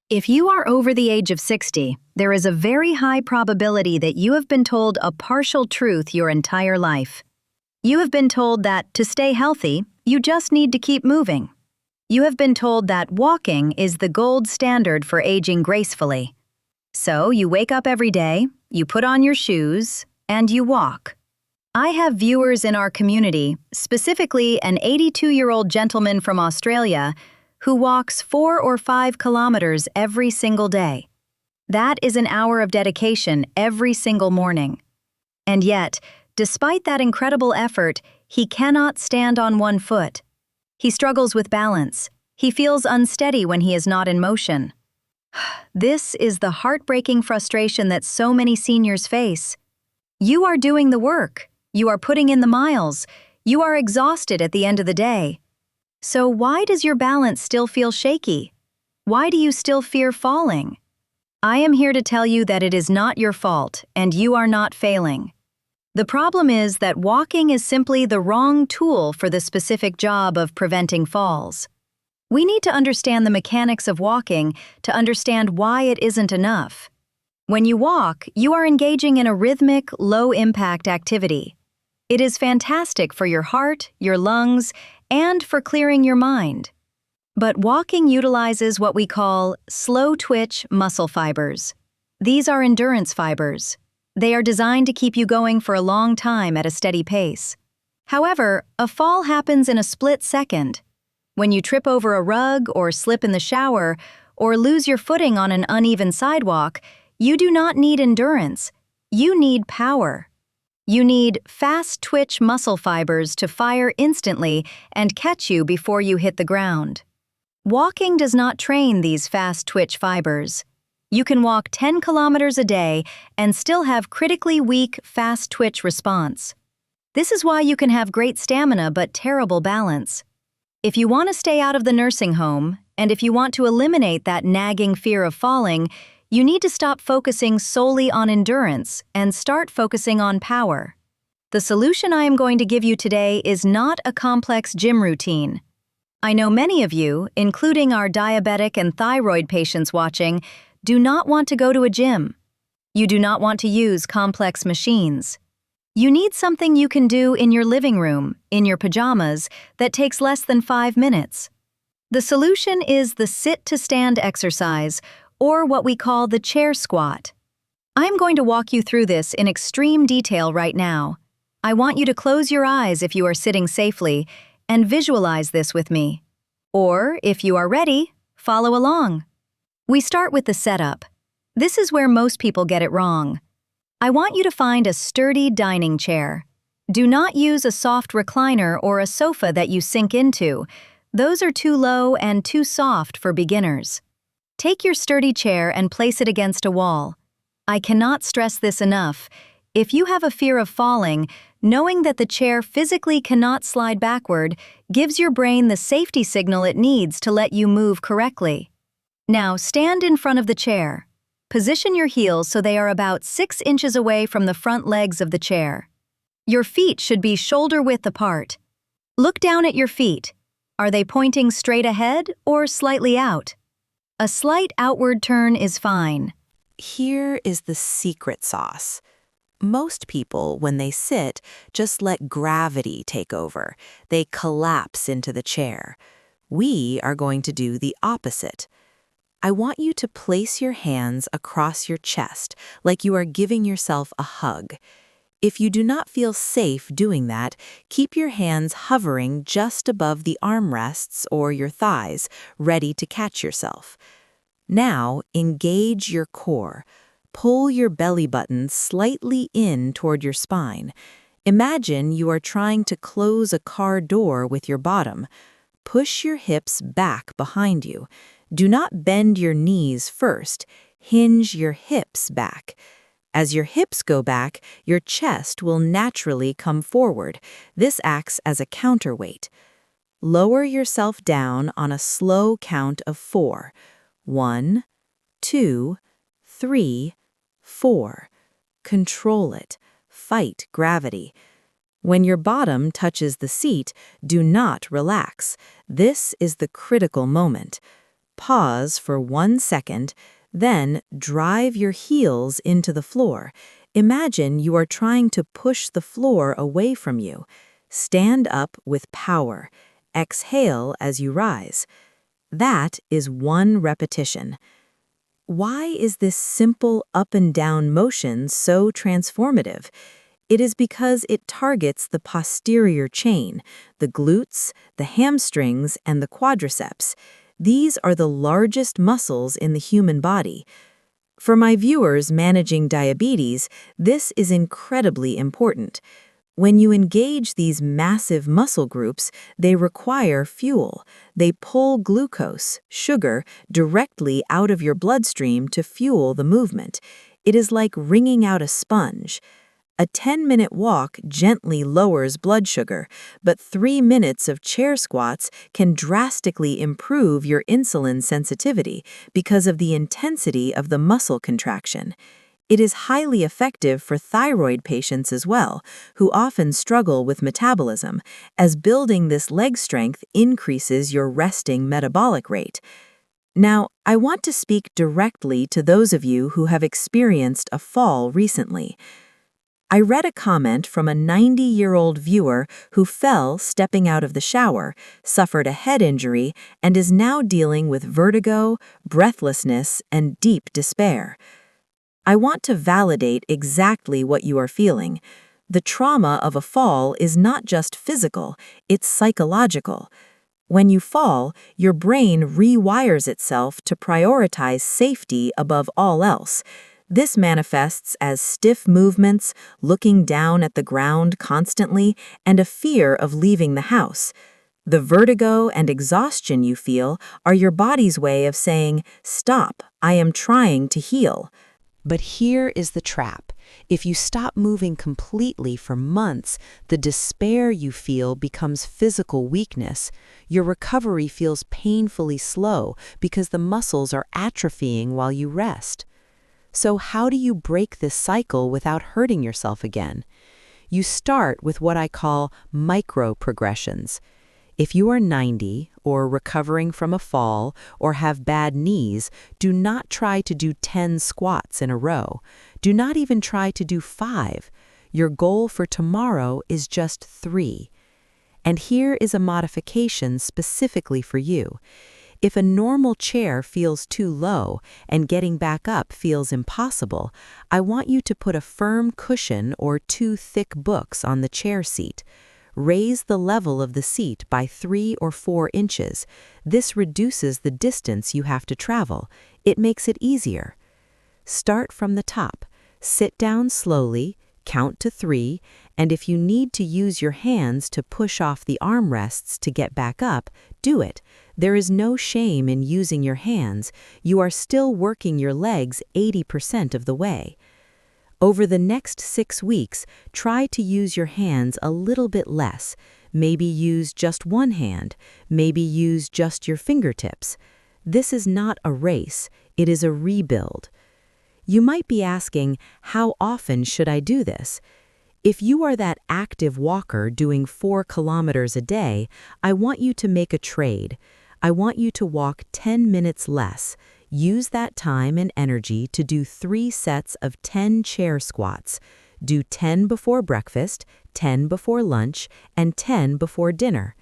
If you are over the age of 60, there is a very high probability that you have been told a partial truth your entire life. You have been told that to stay healthy, you just need to keep moving. You have been told that walking is the gold standard for aging gracefully. So you wake up every day, you put on your shoes, and you walk. I have viewers in our community, specifically an 82-year-old gentleman from Australia, who walks 4 or 5 kilometers every single day. That is an hour of dedication every single morning. And yet, despite that incredible effort, he cannot stand on one foot. He struggles with balance. He feels unsteady when he is not in motion. This is the heartbreaking frustration that so many seniors face. You are doing the work. You are putting in the miles. You are exhausted at the end of the day. So why does your balance still feel shaky? Why do you still fear falling? I am here to tell you that it is not your fault and you are not failing. The problem is that walking is simply the wrong tool for the specific job of preventing falls. We need to understand the mechanics of walking to understand why it isn't enough. When you walk, you are engaging in a rhythmic, low-impact activity. It is fantastic for your heart, your lungs, and for clearing your mind. But walking utilizes what we call slow-twitch muscle fibers. These are endurance fibers. They are designed to keep you going for a long time at a steady pace. However, a fall happens in a split second. When you trip over a rug or slip in the shower or lose your footing on an uneven sidewalk, you do not need endurance. You need power. You need fast-twitch muscle fibers to fire instantly and catch you before you hit the ground. Walking does not train these fast-twitch fibers. You can walk 10 kilometers a day and still have critically weak fast-twitch response. This is why you can have great stamina but terrible balance. If you want to stay out of the nursing home, and if you want to eliminate that nagging fear of falling, you need to stop focusing solely on endurance and start focusing on power. The solution I am going to give you today is not a complex gym routine. I know many of you, including our diabetic and thyroid patients watching, do not want to go to a gym. You do not want to use complex machines. You need something you can do in your living room, in your pajamas, that takes less than 5 minutes. The solution is the sit-to-stand exercise, or what we call the chair squat. I'm going to walk you through this in extreme detail right now. I want you to close your eyes if you are sitting safely and visualize this with me. Or, if you are ready, follow along. We start with the setup. This is where most people get it wrong. I want you to find a sturdy dining chair. Do not use a soft recliner or a sofa that you sink into. Those are too low and too soft for beginners. Take your sturdy chair and place it against a wall. I cannot stress this enough. If you have a fear of falling, knowing that the chair physically cannot slide backward gives your brain the safety signal it needs to let you move correctly. Now stand in front of the chair. Position your heels so they are about 6 inches away from the front legs of the chair. Your feet should be shoulder-width apart. Look down at your feet. Are they pointing straight ahead or slightly out? A slight outward turn is fine. Here is the secret sauce. Most people, when they sit, just let gravity take over. They collapse into the chair. We are going to do the opposite. I want you to place your hands across your chest, like you are giving yourself a hug. If you do not feel safe doing that, keep your hands hovering just above the armrests or your thighs, ready to catch yourself. Now, engage your core. Pull your belly button slightly in toward your spine. Imagine you are trying to close a car door with your bottom. Push your hips back behind you. Do not bend your knees first. Hinge your hips back. As your hips go back, your chest will naturally come forward. This acts as a counterweight. Lower yourself down on a slow count of 4. 1, 2, 3, 4. Control it. Fight gravity. When your bottom touches the seat, do not relax. This is the critical moment. Pause for 1 second, then drive your heels into the floor. Imagine you are trying to push the floor away from you. Stand up with power. Exhale as you rise. That is 1 repetition. Why is this simple up and down motion so transformative? It is because it targets the posterior chain, the glutes, the hamstrings, and the quadriceps. These are the largest muscles in the human body. For my viewers managing diabetes, this is incredibly important. When you engage these massive muscle groups, they require fuel. They pull glucose, sugar, directly out of your bloodstream to fuel the movement. It is like wringing out a sponge. A 10-minute walk gently lowers blood sugar, but 3 minutes of chair squats can drastically improve your insulin sensitivity because of the intensity of the muscle contraction. It is highly effective for thyroid patients as well, who often struggle with metabolism, as building this leg strength increases your resting metabolic rate. Now, I want to speak directly to those of you who have experienced a fall recently. I read a comment from a 90-year-old viewer who fell stepping out of the shower, suffered a head injury, and is now dealing with vertigo, breathlessness, and deep despair. I want to validate exactly what you are feeling. The trauma of a fall is not just physical, it's psychological. When you fall, your brain rewires itself to prioritize safety above all else. This manifests as stiff movements, looking down at the ground constantly, and a fear of leaving the house. The vertigo and exhaustion you feel are your body's way of saying, "Stop, I am trying to heal." But here is the trap. If you stop moving completely for months, the despair you feel becomes physical weakness. Your recovery feels painfully slow because the muscles are atrophying while you rest. So how do you break this cycle without hurting yourself again? You start with what I call micro-progressions. If you are 90 or recovering from a fall or have bad knees, do not try to do 10 squats in a row. Do not even try to do 5. Your goal for tomorrow is just 3. And here is a modification specifically for you. If a normal chair feels too low and getting back up feels impossible, I want you to put a firm cushion or 2 thick books on the chair seat. Raise the level of the seat by 3 or 4 inches. This reduces the distance you have to travel. It makes it easier. Start from the top. Sit down slowly, count to 3, and if you need to use your hands to push off the armrests to get back up, do it. There is no shame in using your hands. You are still working your legs 80% of the way. Over the next 6 weeks, try to use your hands a little bit less. Maybe use just one hand. Maybe use just your fingertips. This is not a race. It is a rebuild. You might be asking, how often should I do this? If you are that active walker doing 4 kilometers a day, I want you to make a trade. I want you to walk 10 minutes less. Use that time and energy to do 3 sets of 10 chair squats. Do 10 before breakfast, 10 before lunch, and 10 before dinner.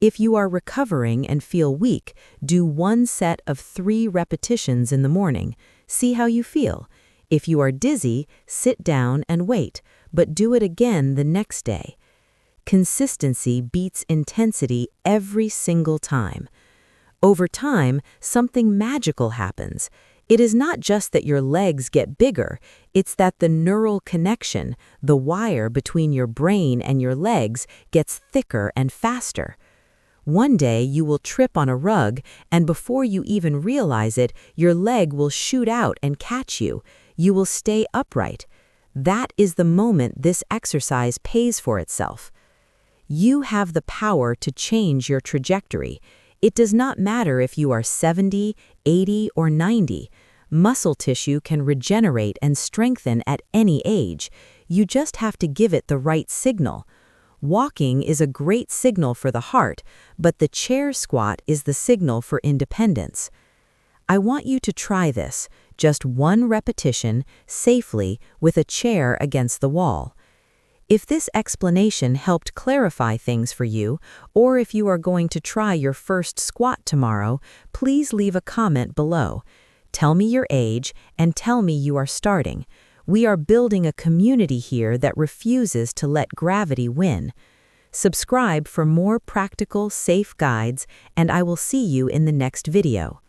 If you are recovering and feel weak, do 1 set of 3 repetitions in the morning. See how you feel. If you are dizzy, sit down and wait, but do it again the next day. Consistency beats intensity every single time. Over time, something magical happens. It is not just that your legs get bigger, it's that the neural connection, the wire between your brain and your legs, gets thicker and faster. One day you will trip on a rug, and before you even realize it, your leg will shoot out and catch you. You will stay upright. That is the moment this exercise pays for itself. You have the power to change your trajectory. It does not matter if you are 70, 80, or 90. Muscle tissue can regenerate and strengthen at any age. You just have to give it the right signal. Walking is a great signal for the heart, but the chair squat is the signal for independence. I want you to try this, just 1 repetition, safely, with a chair against the wall. If this explanation helped clarify things for you, or if you are going to try your first squat tomorrow, please leave a comment below. Tell me your age and tell me you are starting. We are building a community here that refuses to let gravity win. Subscribe for more practical, safe guides, and I will see you in the next video.